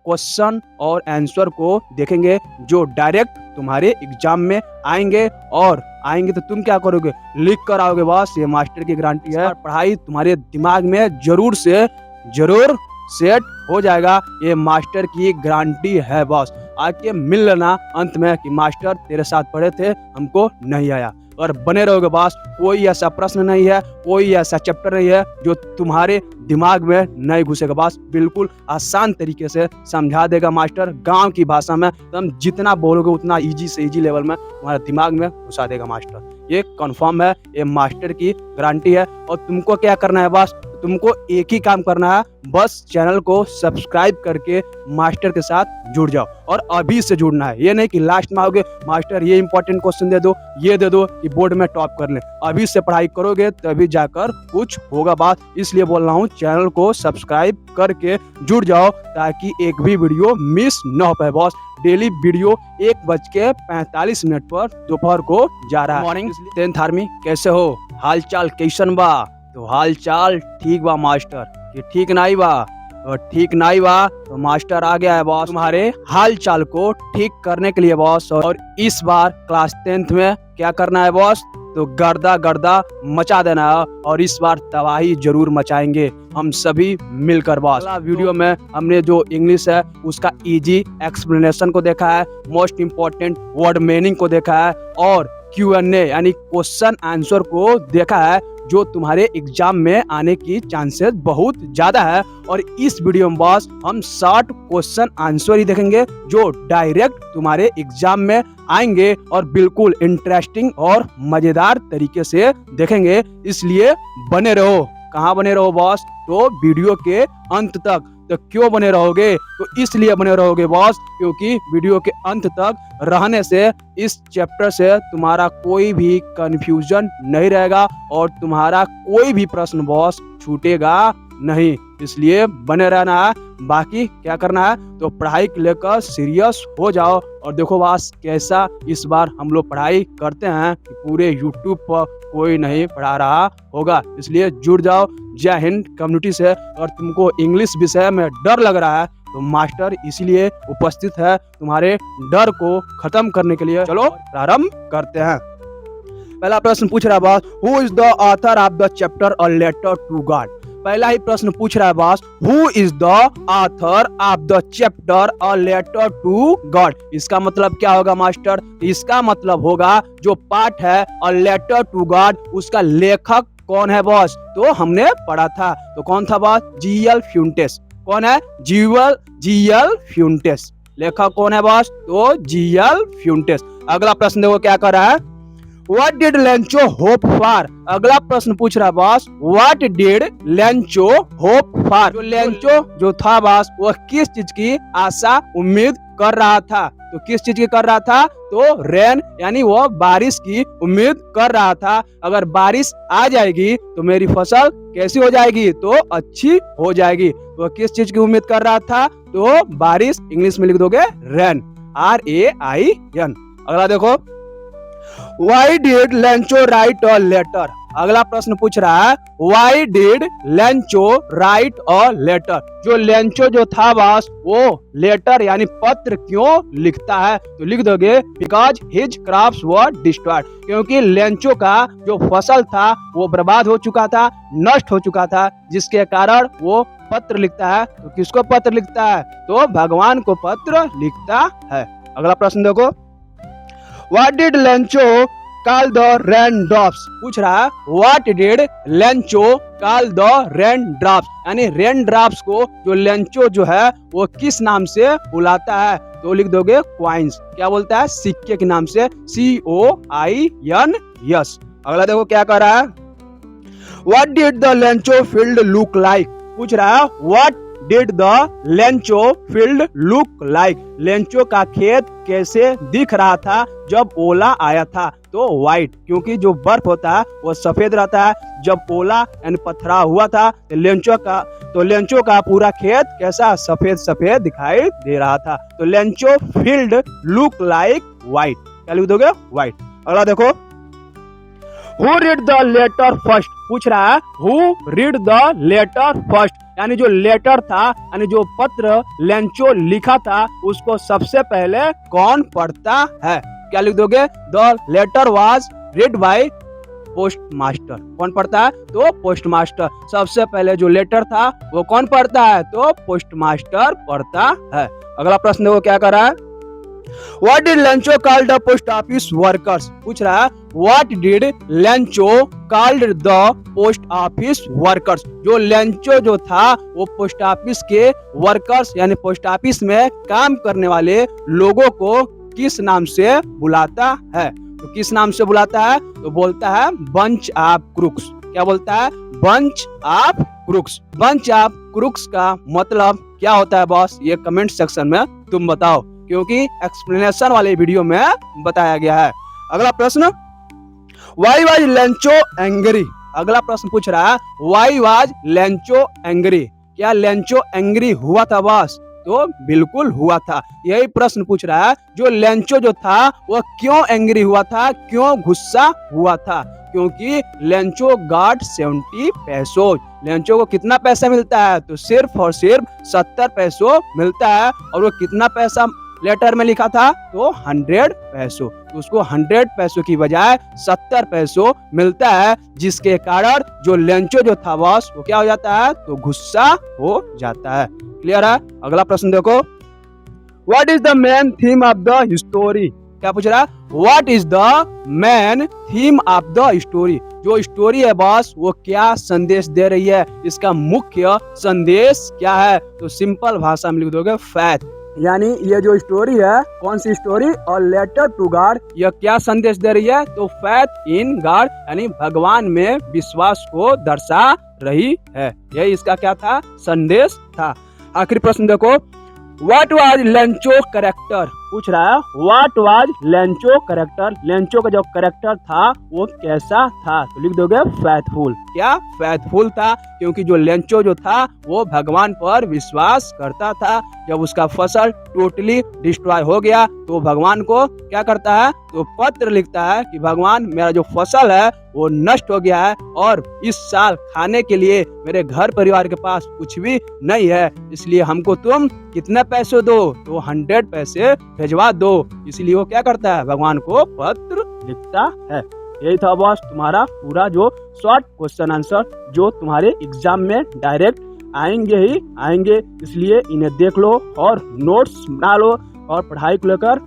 Question और answer को देखेंगे जो डायरेक्ट तुम्हारे एग्जाम में आएंगे, और आएंगे तो तुम क्या करोगे, लिख कर आओगे बॉस। ये मास्टर की गारंटी है। पढ़ाई तुम्हारे दिमाग में जरूर से जरूर सेट हो जाएगा, ये मास्टर की गारंटी है बॉस। आके मिल लेना अंत में कि मास्टर तेरे साथ पढ़े थे, हमको नहीं आया। और बने रहोगे बॉस, कोई ऐसा प्रश्न नहीं है, कोई ऐसा चैप्टर नहीं है जो तुम्हारे दिमाग में नहीं घुसेगा बॉस। बिल्कुल आसान तरीके से समझा देगा मास्टर, गांव की भाषा में। तुम जितना बोलोगे उतना इजी से इजी लेवल में तुम्हारे दिमाग में घुसा देगा मास्टर। ये कंफर्म है, ये मास्टर की गारंटी है। और तुमको क्या करना है बॉस, तुमको एक ही काम करना है, बस चैनल को सब्सक्राइब करके मास्टर के साथ जुड़ जाओ। और अभी से जुड़ना है, ये नहीं कि लास्ट में आओगे मास्टर ये इंपॉर्टेंट क्वेश्चन दे दो, ये दे दो कि बोर्ड में टॉप कर ले। अभी से पढ़ाई करोगे तभी जाकर कुछ होगा बात। इसलिए बोल रहा हूँ चैनल को सब्सक्राइब करके जुड़ जाओ, ताकि एक भी वीडियो मिस न हो पाए बॉस। डेली वीडियो 1:45 पर दोपहर को जा रहा है। मॉर्निंग 10th आर्मी, कैसे हो, हाल चाल कैसन बा? तो हाल चाल ठीक बा मास्टर, कि ठीक नहीं बा? और ठीक नहीं बा तो मास्टर आ गया है बॉस तुम्हारे हाल चाल को ठीक करने के लिए बॉस। और इस बार क्लास 10th में क्या करना है बॉस, तो गर्दा गर्दा मचा देना है। और इस बार तबाही जरूर मचाएंगे हम सभी मिलकर बॉस। वीडियो में हमने जो इंग्लिश है उसका इजी एक्सप्लेनेशन को देखा है, मोस्ट इम्पोर्टेंट वर्ड मीनिंग को देखा है, और Q&A यानी क्वेश्चन आंसर को देखा है, जो तुम्हारे एग्जाम में आने की चांसेस बहुत ज्यादा है। और इस वीडियो में बॉस हम 60 क्वेश्चन आंसर ही देखेंगे जो डायरेक्ट तुम्हारे एग्जाम में आएंगे, और बिल्कुल इंटरेस्टिंग और मजेदार तरीके से देखेंगे। इसलिए बने रहो। कहाँ बने रहो बॉस, तो वीडियो के अंत तक। तो क्यों बने रहोगे, तो इसलिए बने रहोगे बॉस क्योंकि वीडियो के अंत तक रहने से इस चैप्टर से तुम्हारा कोई भी कंफ्यूजन नहीं रहेगा, और तुम्हारा कोई भी प्रश्न बॉस छूटेगा नहीं। इसलिए बने रहना है। बाकी क्या करना है, तो पढ़ाई को लेकर सीरियस हो जाओ। और देखो बॉस कैसा इस बार हम लोग पढ़ाई करते हैं कि पूरे YouTube पर कोई नहीं पढ़ा रहा होगा। इसलिए जुड़ जाओ जय हिंद कम्युनिटी से। और तुमको इंग्लिश विषय में डर लग रहा है तो मास्टर इसीलिए उपस्थित है तुम्हारे डर को खत्म करने के लिए। चलो प्रारंभ करते हैं। पहला प्रश्न पूछ रहा है boss, who is the author of the chapter a letter to God. पहला ही प्रश्न पूछ रहा है boss, who is the author of the chapter a letter to God. इसका मतलब क्या होगा मास्टर, इसका मतलब होगा जो पाठ है अ लेटर टू गॉड, उसका लेखक कौन है बॉस, तो हमने पढ़ा था। तो कौन था बॉस, G.L. फ्यूंटेस। कौन है, G.L. फ्यूंटेस। लेखक कौन है बॉस, तो G.L. फ्यूंटेस। अगला प्रश्न देखो क्या कर रहा है, What did Lencho hope for? अगला प्रश्न पूछ रहा है boss, What did Lencho hope for? जो लेंचो जो था बॉस वो किस चीज की आशा उम्मीद कर रहा था, तो किस चीज की कर रहा था, तो रेन यानी वो बारिश की उम्मीद कर रहा था। अगर बारिश आ जाएगी तो मेरी फसल कैसी हो जाएगी, तो अच्छी हो जाएगी। तो किस चीज की उम्मीद कर रहा था, तो बारिश, इंग्लिश में लिख दोगे रेन, RAIN। अगला देखो, Why did Lencho write a letter? अगला प्रश्न पूछ रहा है, Why did Lencho write a letter? जो लेंचो जो था बॉस वो लेटर यानी पत्र क्यों लिखता है, तो लिख दोगे Because his crops were destroyed। क्योंकि लेंचो का जो फसल था वो बर्बाद हो चुका था, नष्ट हो चुका था, जिसके कारण वो पत्र लिखता है। तो किसको पत्र लिखता है, तो भगवान को पत्र लिखता है। अगला प्रश्न देखो, What did Lencho call the raindrops? पूछ रहा है, What did Lencho call the raindrops? यानी raindrops को जो लेंचो जो है वो किस नाम से बुलाता है, तो लिख दोगे coins। क्या बोलता है, सिक्के के नाम से, COINS। अगला देखो क्या कर रहा है, What did the Lencho field look like? पूछ रहा है, What did the Lencho field look like? Lencho का खेत कैसे दिख रहा था जब ओला आया था, तो व्हाइट, क्योंकि जो बर्फ होता है वो सफेद रहता है। जब ओला यानी पथराव हुआ था तो लेंचो का पूरा खेत कैसा, सफेद सफेद दिखाई दे रहा था। तो Lencho field look like white. क्या लिख दोगे, व्हाइट। अगला देखो, Who read the letter first? पूछ रहा है, Who read the letter first? यानी जो लेटर था, यानी जो पत्र लेंचो लिखा था, उसको सबसे पहले कौन पढ़ता है? क्या लिख दोगे? The letter was read by post master. कौन पढ़ता है? तो पोस्ट मास्टर। सबसे पहले जो लेटर था वो कौन पढ़ता है? तो पोस्ट मास्टर पढ़ता है। अगला प्रश्न देखो क्या कर रहा है। What did Lencho call the post office workers? पूछ रहा है What did Lencho called the post office workers? जो लेंचो जो था वो पोस्ट ऑफिस के वर्कर्स यानी पोस्ट ऑफिस में काम करने वाले लोगों को किस नाम से बुलाता है? तो किस नाम से बुलाता है? तो बोलता है बंच ऑफ क्रूक्स। क्या बोलता है? Bunch of crooks. Bunch of crooks का मतलब क्या होता है बॉस? ये कमेंट सेक्शन में तुम बताओ, क्योंकि एक्सप्लेनेशन वाले वीडियो में बताया गया है। अगला प्रश्न, वाई वाज लेंचो एंग्री? अगला प्रश्न पूछ रहा है वाई वाज लेंचो एंग्री? क्या लेंचो एंग्री हुआ था बॉस? तो बिल्कुल हुआ था। यही प्रश्न पूछ रहा है जो लेंचो जो था वो क्यों एंग्री हुआ था, क्यों गुस्सा हुआ था? क्योंकि लेंचो गॉट 70 पैसों। लेंचो को कितना पैसा मिलता है? तो सिर्फ और सिर्फ 70 पैसों मिलता है। और वो कितना पैसा लेटर में लिखा था? तो 100 पैसों। तो उसको 100 पैसों की बजाय 70 पैसों मिलता है, जिसके कारण जो लेंचो जो था बॉस वो क्या हो जाता है? तो गुस्सा हो जाता है। क्लियर है? अगला प्रश्न देखो, what is the main theme of the story? क्या पूछ रहा है? What is the main theme of the story? जो स्टोरी है बॉस वो क्या संदेश दे रही है? इसका मुख्य संदेश क्या है? तो सिंपल भाषा में लिख दोगे फैथ। यानी ये जो स्टोरी है, कौन सी स्टोरी? और लेटर टू गॉड, यह क्या संदेश दे रही है? तो फैथ इन गॉड यानी भगवान में विश्वास को दर्शा रही है। यही इसका क्या था? संदेश था। आखिरी प्रश्न देखो, व्हाट वाज लेंचो कैरेक्टर? पूछ रहा है what was Lencho character? Lencho का जो कैरेक्टर था वो कैसा था? तो लिख दोगे फैथफुल। क्या? फैथफुल था, क्योंकि जो लेंचो जो था वो भगवान पर विश्वास करता था। जब उसका फसल टोटली डिस्ट्रॉय हो गया तो भगवान को क्या करता है? तो पत्र लिखता है कि भगवान मेरा जो फसल है वो नष्ट हो गया है और इस साल खाने के लिए मेरे घर परिवार के पास कुछ भी नहीं है, इसलिए हमको तुम कितने पैसे दो? तो 100 पैसे भेजवा दो। इसलिए वो क्या करता है? भगवान को पत्र लिखता है। यही था बॉस तुम्हारा पूरा जो शॉर्ट क्वेश्चन आंसर, जो तुम्हारे एग्जाम में डायरेक्ट आएंगे ही आएंगे। इसलिए इन्हें देख लो और नोट्स बना लो और पढ़ाई को लेकर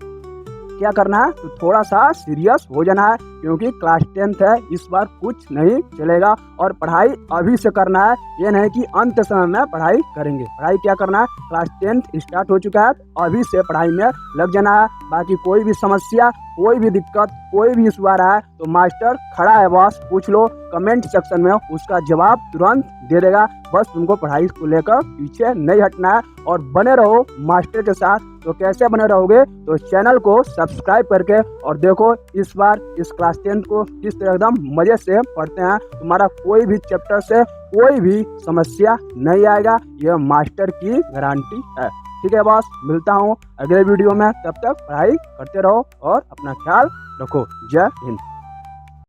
क्या करना है? तो थोड़ा सा सीरियस हो जाना है, क्योंकि क्लास 10th है, इस बार कुछ नहीं चलेगा। और पढ़ाई अभी से करना है, ये नहीं कि अंत समय में पढ़ाई करेंगे। पढ़ाई क्या करना है? क्लास 10th स्टार्ट हो चुका है, अभी से पढ़ाई में लग जाना है। बाकी कोई भी समस्या, कोई भी दिक्कत, कोई भी इशू आ रहा है तो मास्टर खड़ा है बॉस, पूछ लो कमेंट सेक्शन में, उसका जवाब तुरंत दे देगा। बस तुमको पढ़ाई को लेकर पीछे नहीं हटना है और बने रहो मास्टर के साथ। तो कैसे बने रहोगे? तो चैनल को सब्सक्राइब करके, और देखो इस बार इस क्लास 10th को किस तरह एकदम मजे से पढ़ते हैं। तुम्हारा कोई भी चैप्टर से कोई भी समस्या नहीं आएगा, यह मास्टर की गारंटी है। ठीक है बॉस, मिलता हूँ अगले वीडियो में। तब तक पढ़ाई करते रहो और अपना ख्याल रखो। जय हिंद।